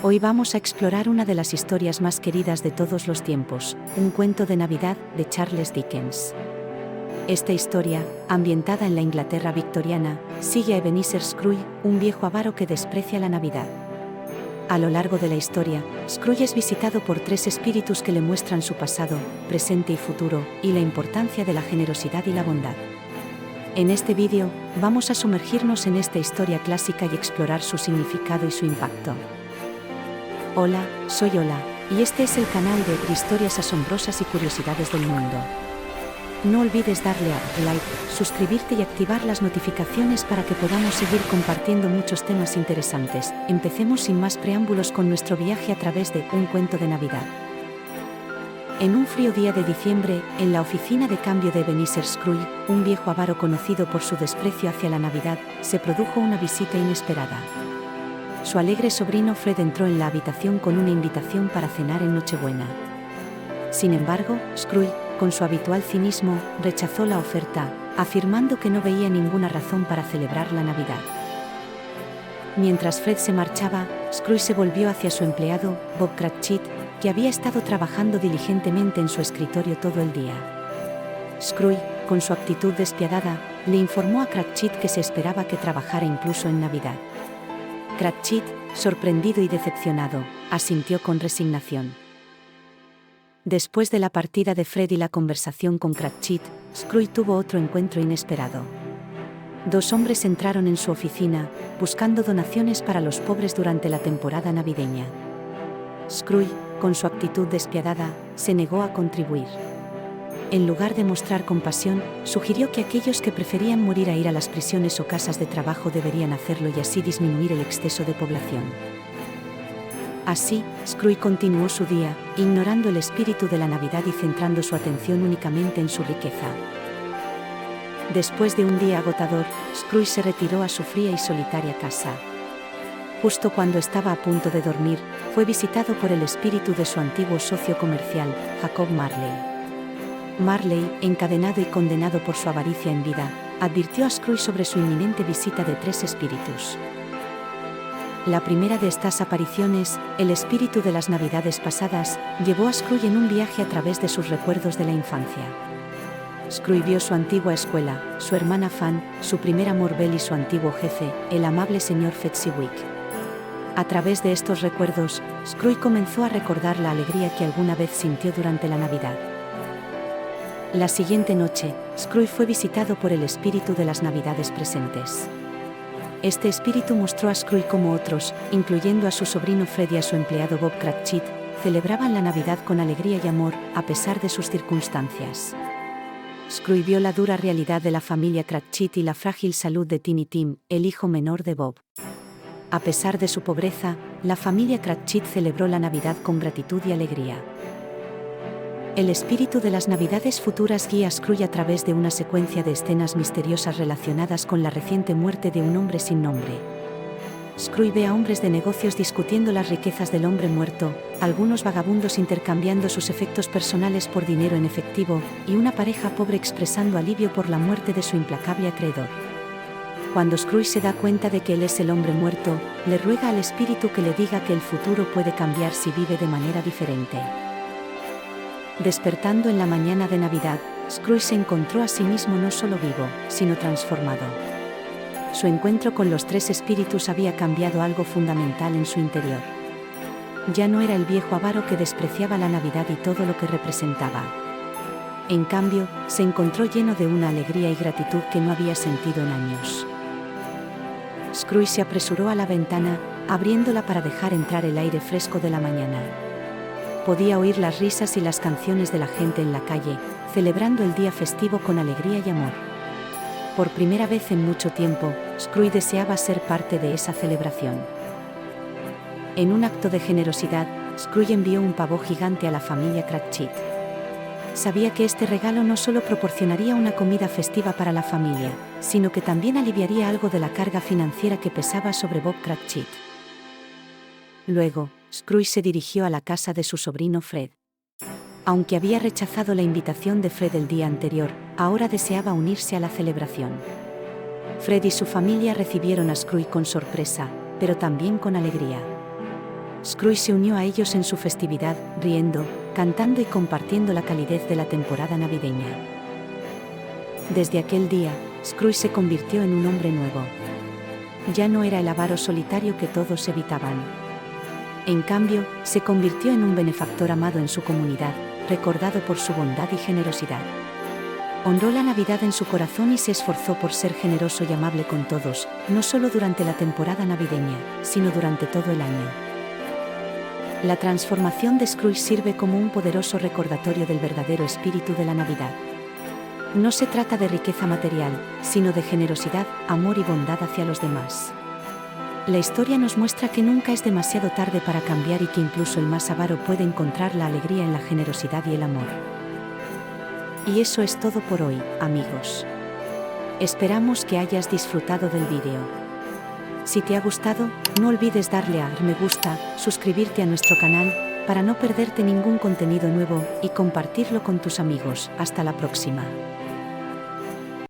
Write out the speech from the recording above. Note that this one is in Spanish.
Hoy vamos a explorar una de las historias más queridas de todos los tiempos, un cuento de Navidad de Charles Dickens. Esta historia, ambientada en la Inglaterra victoriana, sigue a Ebenezer Scrooge, un viejo avaro que desprecia la Navidad. A lo largo de la historia, Scrooge es visitado por tres espíritus que le muestran su pasado, presente y futuro, y la importancia de la generosidad y la bondad. En este vídeo, vamos a sumergirnos en esta historia clásica y explorar su significado y su impacto. Hola, soy Ola, y este es el canal de Historias Asombrosas y Curiosidades del Mundo. No olvides darle a like, suscribirte y activar las notificaciones para que podamos seguir compartiendo muchos temas interesantes. Empecemos sin más preámbulos con nuestro viaje a través de Un cuento de Navidad. En un frío día de diciembre, en la oficina de cambio de Ebenezer Scrooge, un viejo avaro conocido por su desprecio hacia la Navidad, se produjo una visita inesperada. Su alegre sobrino Fred entró en la habitación con una invitación para cenar en Nochebuena. Sin embargo, Scrooge, con su habitual cinismo, rechazó la oferta, afirmando que no veía ninguna razón para celebrar la Navidad. Mientras Fred se marchaba, Scrooge se volvió hacia su empleado, Bob Cratchit, que había estado trabajando diligentemente en su escritorio todo el día. Scrooge, con su actitud despiadada, le informó a Cratchit que se esperaba que trabajara incluso en Navidad. Cratchit, sorprendido y decepcionado, asintió con resignación. Después de la partida de Fred y la conversación con Cratchit, Scrooge tuvo otro encuentro inesperado. Dos hombres entraron en su oficina, buscando donaciones para los pobres durante la temporada navideña. Scrooge, con su actitud despiadada, se negó a contribuir. En lugar de mostrar compasión, sugirió que aquellos que preferían morir a ir a las prisiones o casas de trabajo deberían hacerlo y así disminuir el exceso de población. Así, Scrooge continuó su día, ignorando el espíritu de la Navidad y centrando su atención únicamente en su riqueza. Después de un día agotador, Scrooge se retiró a su fría y solitaria casa. Justo cuando estaba a punto de dormir, fue visitado por el espíritu de su antiguo socio comercial, Jacob Marley. Marley, encadenado y condenado por su avaricia en vida, advirtió a Scrooge sobre su inminente visita de tres espíritus. La primera de estas apariciones, el espíritu de las Navidades pasadas, llevó a Scrooge en un viaje a través de sus recuerdos de la infancia. Scrooge vio su antigua escuela, su hermana Fan, su primer amor Belle y su antiguo jefe, el amable señor Fezziwig. A través de estos recuerdos, Scrooge comenzó a recordar la alegría que alguna vez sintió durante la Navidad. La siguiente noche, Scrooge fue visitado por el espíritu de las Navidades presentes. Este espíritu mostró a Scrooge cómo otros, incluyendo a su sobrino Fred y a su empleado Bob Cratchit, celebraban la Navidad con alegría y amor, a pesar de sus circunstancias. Scrooge vio la dura realidad de la familia Cratchit y la frágil salud de Tiny Tim, el hijo menor de Bob. A pesar de su pobreza, la familia Cratchit celebró la Navidad con gratitud y alegría. El espíritu de las Navidades futuras guía a Scrooge a través de una secuencia de escenas misteriosas relacionadas con la reciente muerte de un hombre sin nombre. Scrooge ve a hombres de negocios discutiendo las riquezas del hombre muerto, algunos vagabundos intercambiando sus efectos personales por dinero en efectivo, y una pareja pobre expresando alivio por la muerte de su implacable acreedor. Cuando Scrooge se da cuenta de que él es el hombre muerto, le ruega al espíritu que le diga que el futuro puede cambiar si vive de manera diferente. Despertando en la mañana de Navidad, Scrooge se encontró a sí mismo no solo vivo, sino transformado. Su encuentro con los tres espíritus había cambiado algo fundamental en su interior. Ya no era el viejo avaro que despreciaba la Navidad y todo lo que representaba. En cambio, se encontró lleno de una alegría y gratitud que no había sentido en años. Scrooge se apresuró a la ventana, abriéndola para dejar entrar el aire fresco de la mañana. Podía oír las risas y las canciones de la gente en la calle, celebrando el día festivo con alegría y amor. Por primera vez en mucho tiempo, Scrooge deseaba ser parte de esa celebración. En un acto de generosidad, Scrooge envió un pavo gigante a la familia Cratchit. Sabía que este regalo no solo proporcionaría una comida festiva para la familia, sino que también aliviaría algo de la carga financiera que pesaba sobre Bob Cratchit. Luego, Scrooge se dirigió a la casa de su sobrino Fred. Aunque había rechazado la invitación de Fred el día anterior, ahora deseaba unirse a la celebración. Fred y su familia recibieron a Scrooge con sorpresa, pero también con alegría. Scrooge se unió a ellos en su festividad, riendo, cantando y compartiendo la calidez de la temporada navideña. Desde aquel día, Scrooge se convirtió en un hombre nuevo. Ya no era el avaro solitario que todos evitaban. En cambio, se convirtió en un benefactor amado en su comunidad, recordado por su bondad y generosidad. Honró la Navidad en su corazón y se esforzó por ser generoso y amable con todos, no solo durante la temporada navideña, sino durante todo el año. La transformación de Scrooge sirve como un poderoso recordatorio del verdadero espíritu de la Navidad. No se trata de riqueza material, sino de generosidad, amor y bondad hacia los demás. La historia nos muestra que nunca es demasiado tarde para cambiar y que incluso el más avaro puede encontrar la alegría en la generosidad y el amor. Y eso es todo por hoy, amigos. Esperamos que hayas disfrutado del vídeo. Si te ha gustado, no olvides darle a me gusta, suscribirte a nuestro canal, para no perderte ningún contenido nuevo, y compartirlo con tus amigos. Hasta la próxima.